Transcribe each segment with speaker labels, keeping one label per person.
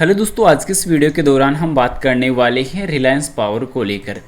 Speaker 1: Hello दोस्तों, आज के इस वीडियो के दौरान हम बात करने वाले हैं रिलायंस पावर को लेकर।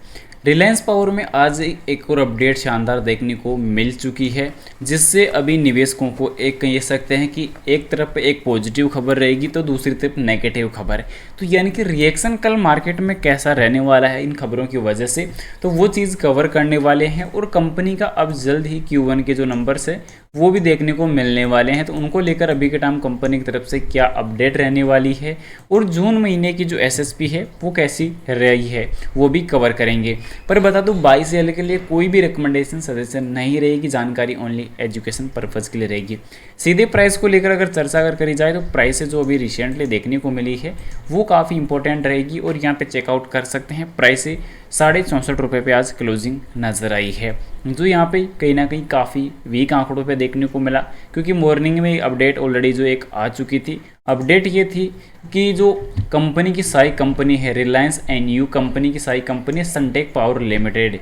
Speaker 1: रिलायंस पावर में आज एक और अपडेट शानदार देखने को मिल चुकी है, जिससे अभी निवेशकों को एक कह सकते हैं कि एक तरफ एक पॉजिटिव खबर रहेगी तो दूसरी तरफ नेगेटिव खबर। तो यानी कि रिएक्शन कल मार्केट में कैसा रहने वाला है इन खबरों की वजह से, तो वो चीज़ कवर करने वाले हैं। और कंपनी का अब जल्द ही Q1 के जो नंबर्स है वो भी देखने को मिलने वाले हैं, तो उनको लेकर अभी के टाइम कंपनी की तरफ से क्या अपडेट रहने वाली है और जून महीने की जो SSP है वो कैसी रही है वो भी कवर करेंगे। पर बता दूं, बाई सेल के लिए कोई भी रिकमेंडेशन सजेशन नहीं रहेगी, जानकारी ओनली एजुकेशन पर्पज़ के लिए रहेगी। सीधे प्राइस को लेकर अगर चर्चा अगर करी जाए तो प्राइस जो अभी रिसेंटली देखने को मिली है वो काफ़ी इंपॉर्टेंट रहेगी और यहाँ पे चेकआउट कर सकते हैं। प्राइस ₹64.5 पे आज क्लोजिंग नजर आई है, जो यहाँ पे कहीं ना कहीं काफ़ी वीक आंकड़ों पे देखने को मिला, क्योंकि मॉर्निंग में अपडेट ऑलरेडी जो एक आ चुकी थी। अपडेट ये थी कि जो कंपनी की साई कंपनी है रिलायंस एनयू कंपनी की साई कंपनी है सनटेक पावर लिमिटेड,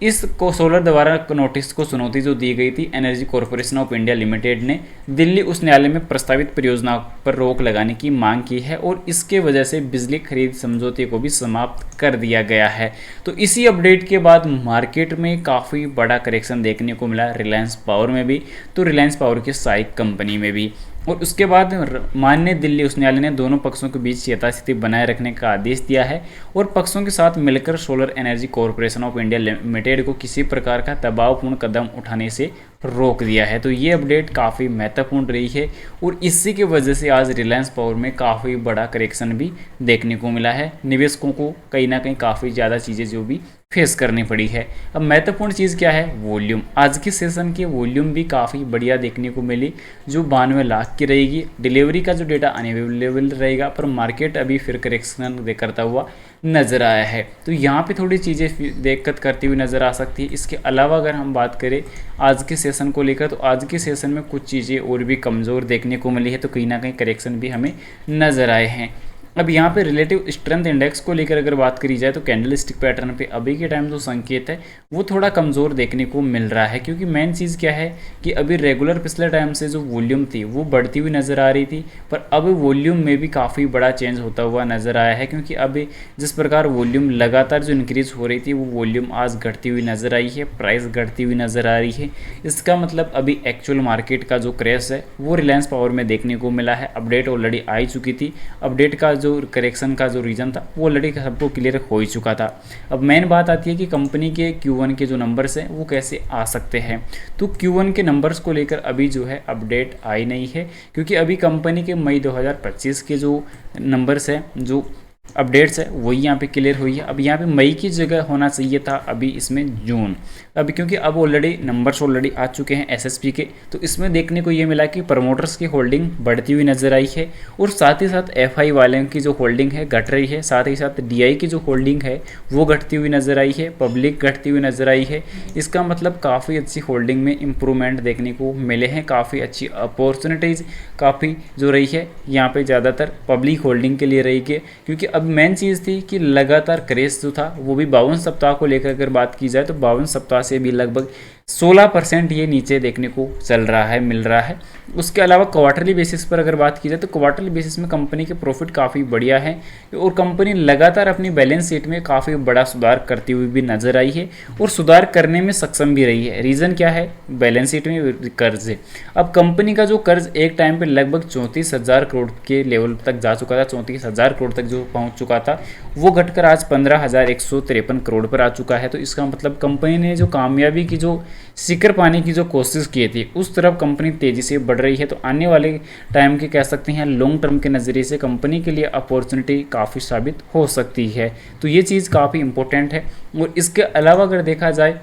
Speaker 1: इसको सोलर द्वारा नोटिस को चुनौती जो दी गई थी energy corporation of India limited ने दिल्ली उच्च न्यायालय में प्रस्तावित परियोजना पर रोक लगाने की मांग की है और इसके वजह से बिजली खरीद समझौते को भी समाप्त कर दिया गया है। तो इसी अपडेट के बाद मार्केट में काफ़ी बड़ा करेक्शन देखने को मिला, रिलायंस पावर में भी तो रिलायंस पावर की साई कंपनी में भी। और उसके बाद माननीय दिल्ली उच्च न्यायालय ने दोनों पक्षों के बीच यथास्थिति बनाए रखने का आदेश दिया है और पक्षों के साथ मिलकर solar energy corporation of India limited को किसी प्रकार का दबावपूर्ण कदम उठाने से रोक दिया है। तो ये अपडेट काफ़ी महत्वपूर्ण रही है और इसी की वजह से आज रिलायंस पावर में काफ़ी बड़ा करेक्शन भी देखने को मिला है। निवेशकों को कहीं ना कहीं काफ़ी ज़्यादा चीज़ें जो भी फेस करनी पड़ी है। अब महत्वपूर्ण चीज़ क्या है, वॉल्यूम। आज के सेशन की वॉल्यूम भी काफ़ी बढ़िया देखने को मिली, जो 92 लाख की रहेगी। डिलीवरी का जो डेटा अनअवेलेबल रहेगा, पर मार्केट अभी फिर करेक्शन करता हुआ नज़र आया है, तो यहाँ पे थोड़ी चीज़ें दिक्कत करती हुई नज़र आ सकती है। इसके अलावा अगर हम बात करें आज के सेशन को लेकर, तो आज के सेशन में कुछ चीज़ें और भी कमज़ोर देखने को मिली है, तो कहीं ना कहीं करेक्शन भी हमें नज़र आए हैं। अब यहाँ पे रिलेटिव स्ट्रेंथ इंडेक्स को लेकर अगर बात करी जाए तो कैंडलस्टिक पैटर्न पे अभी के टाइम जो संकेत है वो थोड़ा कमज़ोर देखने को मिल रहा है, क्योंकि मेन चीज़ क्या है कि अभी रेगुलर पिछले टाइम से जो वॉल्यूम थी वो बढ़ती हुई नज़र आ रही थी, पर अब वॉल्यूम में भी काफ़ी बड़ा चेंज होता हुआ नज़र आया है। क्योंकि अभी जिस प्रकार वॉल्यूम लगातार जो इंक्रीज हो रही थी वो वॉल्यूम आज घटती हुई नज़र आई है, प्राइस घटती हुई नज़र आ रही है। इसका मतलब अभी एक्चुअल मार्केट का जो क्रैश है वो रिलायंस पावर में देखने को मिला है। अपडेट ऑलरेडी आई चुकी थी, अपडेट का जो करेक्शन का जो रीजन था वो ऑलरेडी सबको क्लियर हो ही चुका था। अब मेन बात आती है कि कंपनी के Q1 के जो नंबर्स हैं वो कैसे आ सकते हैं। तो Q1 के नंबर्स को लेकर अभी जो है अपडेट आई नहीं है, क्योंकि अभी कंपनी के मई 2025 के जो नंबर्स हैं, जो अपडेट्स है वही यहाँ पे क्लियर हुई है। अब यहाँ पे मई की जगह होना चाहिए था अभी इसमें जून, अभी क्योंकि अब ऑलरेडी नंबर्स ऑलरेडी आ चुके हैं SSP के, तो इसमें देखने को ये मिला कि प्रमोटर्स की होल्डिंग बढ़ती हुई नज़र आई है और साथ ही साथ FI वालों की जो होल्डिंग है घट रही है, साथ ही साथ DI की जो होल्डिंग है वो घटती हुई नज़र आई है, पब्लिक घटती हुई नज़र आई है। इसका मतलब काफ़ी अच्छी होल्डिंग में इम्प्रूवमेंट देखने को मिले हैं, काफ़ी अच्छी अपॉर्चुनिटीज़ काफ़ी जो रही है यहाँ पर ज़्यादातर पब्लिक होल्डिंग के लिए रही है। क्योंकि अब मेन चीज़ थी कि लगातार क्रेज जो था वो भी 52 सप्ताह को लेकर अगर बात की जाए तो 52 सप्ताह से भी लगभग 16% ये नीचे देखने को चल रहा है, मिल रहा है। उसके अलावा क्वार्टरली बेसिस पर अगर बात की जाए तो क्वार्टरली बेसिस में कंपनी के प्रॉफिट काफ़ी बढ़िया है और कंपनी लगातार अपनी बैलेंस शीट में काफ़ी बड़ा सुधार करती हुई भी नजर आई है और सुधार करने में सक्षम भी रही है। रीज़न क्या है, बैलेंस शीट में कर्ज है। अब कंपनी का जो कर्ज एक टाइम पर लगभग 34,000 करोड़ के लेवल तक जा चुका था, 34,000 करोड़ तक जो पहुँच चुका था वो घटकर आज 15,153 करोड़ पर आ चुका है। तो इसका मतलब कंपनी ने जो कामयाबी की जो शिखर पाने की जो कोशिश की थी उस तरफ कंपनी तेजी से बढ़ रही है। तो आने वाले टाइम के कह सकते हैं लॉन्ग टर्म के नज़रिए से कंपनी के लिए अपॉर्चुनिटी काफ़ी साबित हो सकती है, तो ये चीज़ काफ़ी इंपॉर्टेंट है। और इसके अलावा अगर देखा जाए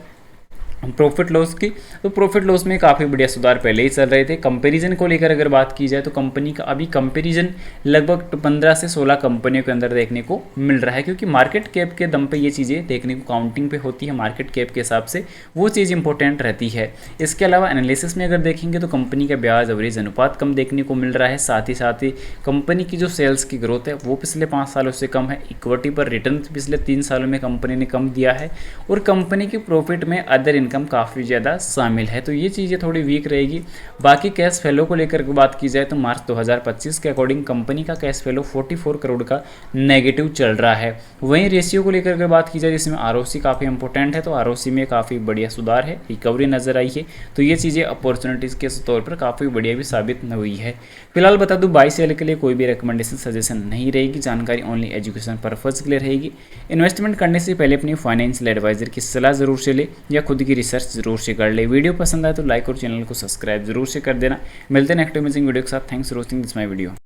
Speaker 1: प्रॉफिट लॉस की, तो प्रॉफिट लॉस में काफ़ी बढ़िया सुधार पहले ही चल रहे थे। कंपैरिजन को लेकर अगर बात की जाए तो कंपनी का अभी कंपैरिजन लगभग 15 से 16 कंपनियों के अंदर देखने को मिल रहा है, क्योंकि मार्केट कैप के दम पे ये चीज़ें देखने को काउंटिंग पे होती है, मार्केट कैप के हिसाब से वो चीज़ इंपॉर्टेंट रहती है। इसके अलावा एनालिसिस में अगर देखेंगे तो कंपनी का ब्याज एवरेज अनुपात कम देखने को मिल रहा है, साथ ही कंपनी की जो सेल्स की ग्रोथ है वो पिछले 5 सालों से कम है। इक्विटी पर रिटर्न पिछले 3 सालों में कंपनी ने कम दिया है और कंपनी की प्रॉफिट में अदर इनकम काफ़ी ज़्यादा शामिल है, तो ये चीज़ें थोड़ी वीक रहेगी। बाकी कैश फ्लो को लेकर बात की जाए तो मार्च 2025 के अकॉर्डिंग कंपनी का कैश फ्लो 44 करोड़ का नेगेटिव चल रहा है। वहीं रेशियो को लेकर के बात की जाए जिसमें आरओसी काफ़ी इंपॉर्टेंट है, तो आरओसी में काफ़ी बढ़िया सुधार है, रिकवरी नजर आई है, तो ये चीज़ें अपॉर्चुनिटीज़ के तौर पर काफ़ी बढ़िया भी साबित हुई है। फिलहाल बता दूं बाई सेल के लिए कोई भी रिकमेंडेशन सजेशन नहीं रहेगी, जानकारी ओनली एजुकेशन पर्पज़ के लिए रहेगी। इन्वेस्टमेंट करने से पहले अपनी फाइनेंशियल एडवाइजर की सलाह जरूर से ले या खुद की रिसर्च जरूर से कर ले। वीडियो पसंद आए तो लाइक और चैनल को सब्सक्राइब जरूर से कर देना। मिलते हैं नेक्स्ट अमेजिंग वीडियो के साथ। Thanks for watching this my video.